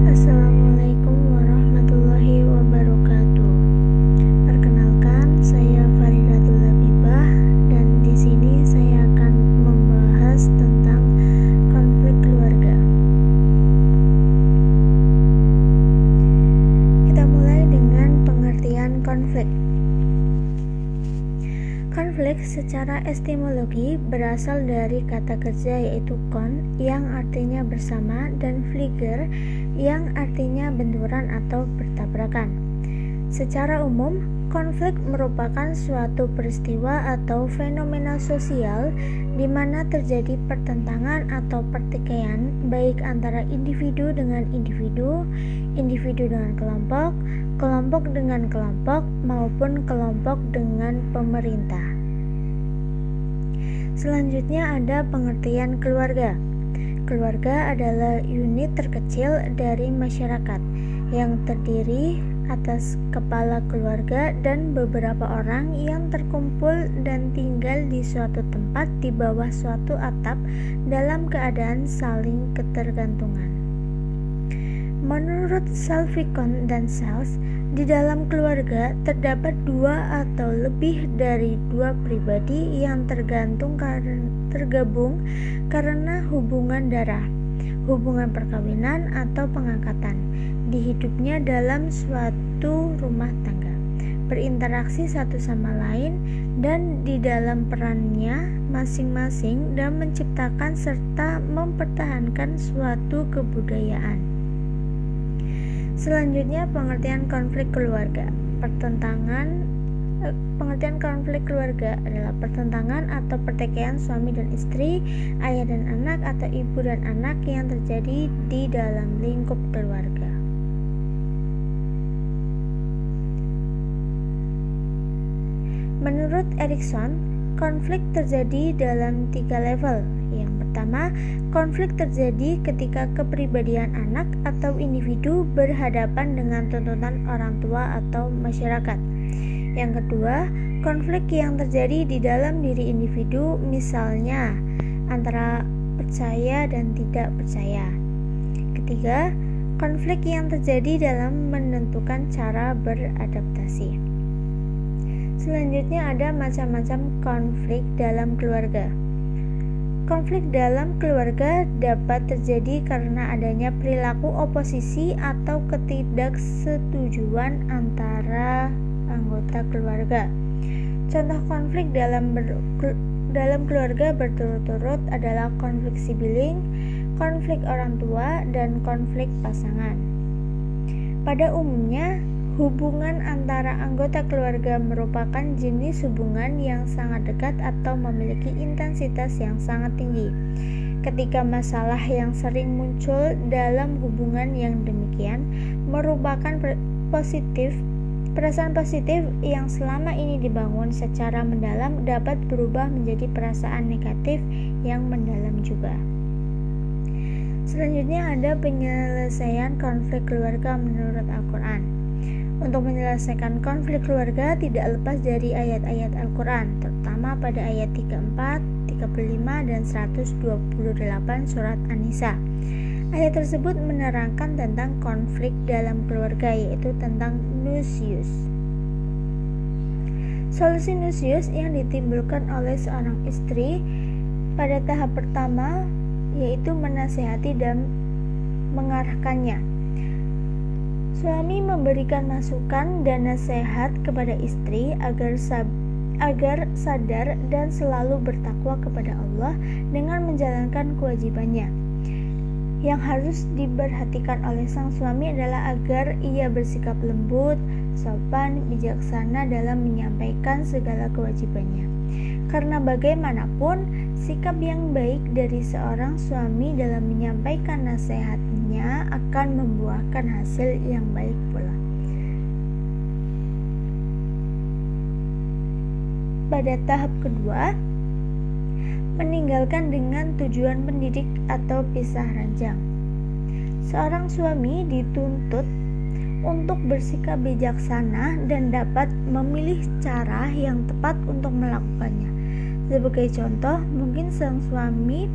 Assalamualaikum warahmatullahi wabarakatuh. Perkenalkan, saya Faridatul Labibah dan di sini saya akan membahas tentang konflik keluarga. Kita mulai dengan pengertian konflik. Konflik secara etimologi berasal dari kata kerja yaitu kon yang artinya bersama dan fliger yang artinya benturan atau bertabrakan. Secara umum, konflik merupakan suatu peristiwa atau fenomena sosial di mana terjadi pertentangan atau pertikaian baik antara individu dengan individu, individu dengan kelompok, kelompok dengan kelompok maupun kelompok dengan pemerintah. Selanjutnya ada pengertian keluarga. Keluarga adalah unit terkecil dari masyarakat yang terdiri atas kepala keluarga dan beberapa orang yang terkumpul dan tinggal di suatu tempat di bawah suatu atap dalam keadaan saling ketergantungan. Menurut Salvikon dan Sales, di dalam keluarga terdapat dua atau lebih dari dua pribadi yang tergabung karena hubungan darah, hubungan perkawinan atau pengangkatan di hidupnya dalam suatu rumah tangga, berinteraksi satu sama lain dan di dalam perannya masing-masing dan menciptakan serta mempertahankan suatu kebudayaan. Selanjutnya pengertian konflik keluarga. Pengertian konflik keluarga adalah pertentangan atau pertikaian suami dan istri, ayah dan anak atau ibu dan anak yang terjadi di dalam lingkup keluarga. Menurut Erikson, konflik terjadi dalam 3 level. Yang pertama, konflik terjadi ketika kepribadian anak atau individu berhadapan dengan tuntutan orang tua atau masyarakat. Yang kedua, konflik yang terjadi di dalam diri individu, misalnya antara percaya dan tidak percaya. Ketiga, konflik yang terjadi dalam menentukan cara beradaptasi. Selanjutnya ada macam-macam konflik dalam keluarga. Konflik dalam keluarga dapat terjadi karena adanya perilaku oposisi atau ketidaksetujuan antara anggota keluarga. Contoh konflik dalam keluarga berturut-turut adalah konflik sibling, konflik orang tua, dan konflik pasangan. Pada umumnya, hubungan antara anggota keluarga merupakan jenis hubungan yang sangat dekat atau memiliki intensitas yang sangat tinggi. Ketika masalah yang sering muncul dalam hubungan yang demikian merupakan perasaan positif yang selama ini dibangun secara mendalam dapat berubah menjadi perasaan negatif yang mendalam juga. Selanjutnya ada penyelesaian konflik keluarga menurut Al-Quran. Untuk menyelesaikan konflik keluarga tidak lepas dari ayat-ayat Al-Quran, terutama pada ayat 34, 35, dan 128 surat An-Nisa. Ayat tersebut menerangkan tentang konflik dalam keluarga, yaitu tentang nusyuz. Solusi nusyuz yang ditimbulkan oleh seorang istri pada tahap pertama yaitu menasihati dan mengarahkannya. Suami memberikan masukan dan nasihat kepada istri agar sadar dan selalu bertakwa kepada Allah dengan menjalankan kewajibannya. Yang harus diperhatikan oleh sang suami adalah agar ia bersikap lembut, sopan, bijaksana dalam menyampaikan segala kewajibannya. Karena bagaimanapun, sikap yang baik dari seorang suami dalam menyampaikan nasihatnya akan membuahkan hasil yang baik pula. Pada tahap kedua, meninggalkan dengan tujuan pendidik atau pisah ranjang. Seorang suami dituntut untuk bersikap bijaksana dan dapat memilih cara yang tepat untuk melakukannya. Sebagai contoh, mungkin sang suami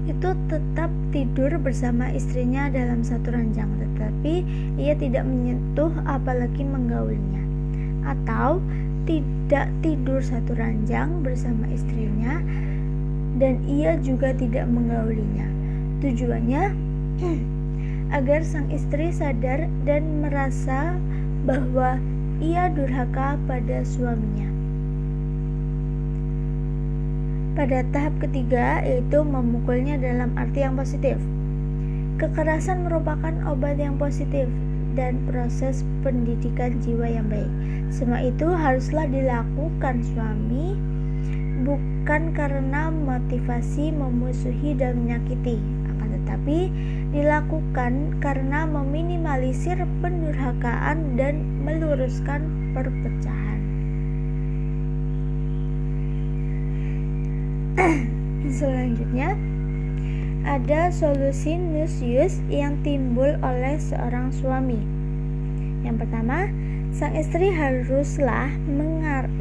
itu tetap tidur bersama istrinya dalam satu ranjang, tetapi ia tidak menyentuh apalagi menggaulinya, atau tidak tidur satu ranjang bersama istrinya dan ia juga tidak menggaulinya. Tujuannya agar sang istri sadar dan merasa bahwa ia durhaka pada suaminya. Pada tahap ketiga, yaitu memukulnya dalam arti yang positif. Kekerasan merupakan obat yang positif dan proses pendidikan jiwa yang baik. Semua itu haruslah dilakukan suami, bukan karena motivasi memusuhi dan menyakiti, akan tetapi dilakukan karena meminimalisir pendurhakaan dan meluruskan perpecahan. Selanjutnya, ada solusi nusyus yang timbul oleh seorang suami. Yang pertama, sang istri haruslah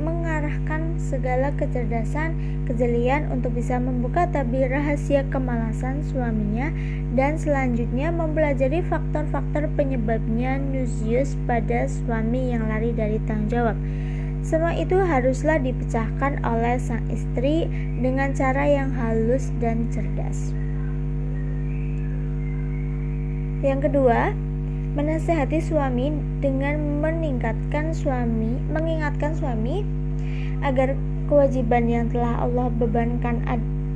mengarahkan segala kecerdasan, kejelian untuk bisa membuka tabir rahasia kemalasan suaminya, dan selanjutnya mempelajari faktor-faktor penyebabnya nusyus pada suami yang lari dari tanggung jawab. Semua itu haruslah dipecahkan oleh sang istri dengan cara yang halus dan cerdas. Yang kedua, menasehati suami dengan mengingatkan suami agar kewajiban yang telah Allah bebankan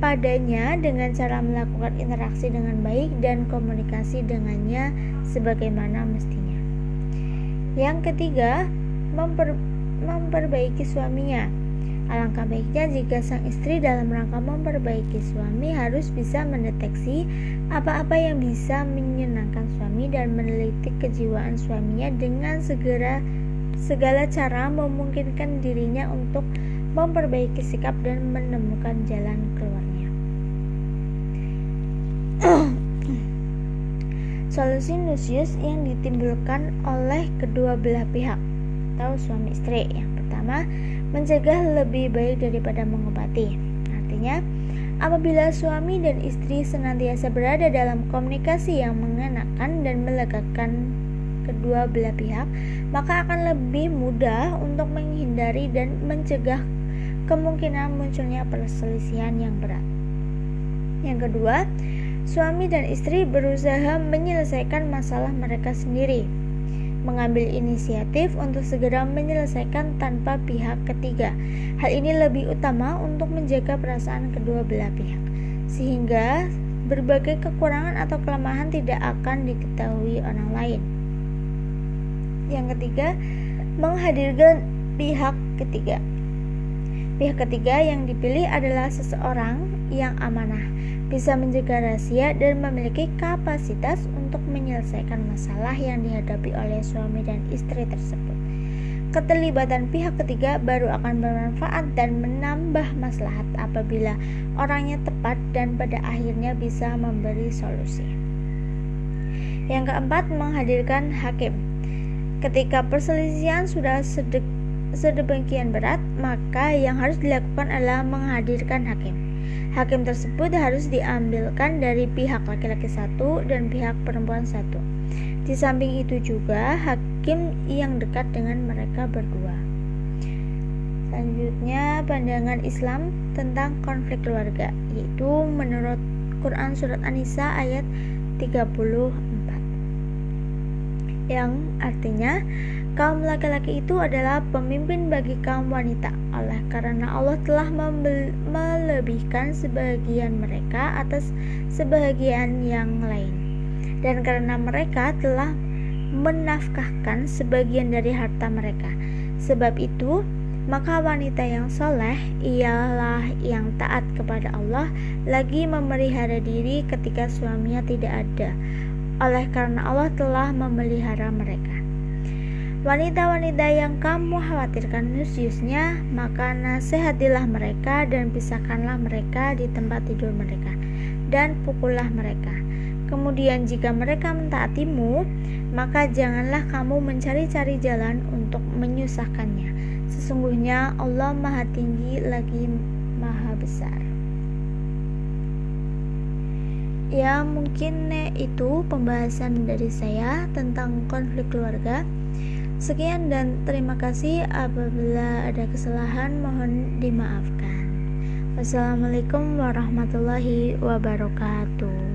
padanya dengan cara melakukan interaksi dengan baik dan komunikasi dengannya sebagaimana mestinya. Yang ketiga, memperbaiki suaminya. Alangkah baiknya jika sang istri dalam rangka memperbaiki suami harus bisa mendeteksi apa-apa yang bisa menyenangkan suami dan meneliti kejiwaan suaminya dengan segala cara memungkinkan dirinya untuk memperbaiki sikap dan menemukan jalan keluarnya. Solusi nusyus yang ditimbulkan oleh kedua belah pihak atau suami istri. Yang pertama, mencegah lebih baik daripada mengobati. Artinya, apabila suami dan istri senantiasa berada dalam komunikasi yang mengenakan dan melegakan kedua belah pihak, maka akan lebih mudah untuk menghindari dan mencegah kemungkinan munculnya perselisihan yang berat. Yang kedua, suami dan istri berusaha menyelesaikan masalah mereka sendiri, mengambil inisiatif untuk segera menyelesaikan tanpa pihak ketiga. Hal ini lebih utama untuk menjaga perasaan kedua belah pihak, sehingga berbagai kekurangan atau kelemahan tidak akan diketahui orang lain. Yang ketiga, menghadirkan pihak ketiga. Pihak ketiga yang dipilih adalah seseorang yang amanah, bisa menjaga rahasia dan memiliki kapasitas untuk menyelesaikan masalah yang dihadapi oleh suami dan istri tersebut. Keterlibatan pihak ketiga baru akan bermanfaat dan menambah maslahat apabila orangnya tepat dan pada akhirnya bisa memberi solusi. Yang keempat, menghadirkan hakim. Ketika perselisihan sudah sedemikian berat, maka yang harus dilakukan adalah menghadirkan hakim. Hakim tersebut harus diambilkan dari pihak laki-laki satu dan pihak perempuan satu. Di samping itu juga hakim yang dekat dengan mereka berdua. Selanjutnya, pandangan Islam tentang konflik keluarga, yaitu menurut Quran Surat An-Nisa ayat 34, yang artinya kaum laki-laki itu adalah pemimpin bagi kaum wanita, oleh karena Allah telah melebihkan sebagian mereka atas sebagian yang lain, dan karena mereka telah menafkahkan sebagian dari harta mereka. Sebab itu, maka wanita yang soleh ialah yang taat kepada Allah, lagi memelihara diri ketika suaminya tidak ada, oleh karena Allah telah memelihara mereka. Wanita-wanita yang kamu khawatirkan nusyusnya, maka nasihatilah mereka dan pisahkanlah mereka di tempat tidur mereka, dan pukullah mereka. Kemudian jika mereka mentaatimu, maka janganlah kamu mencari-cari jalan untuk menyusahkannya. Sesungguhnya Allah Maha Tinggi lagi Maha Besar. Ya, mungkin itu pembahasan dari saya tentang konflik keluarga. Sekian dan terima kasih. Apabila ada kesalahan mohon dimaafkan. Wassalamualaikum warahmatullahi wabarakatuh.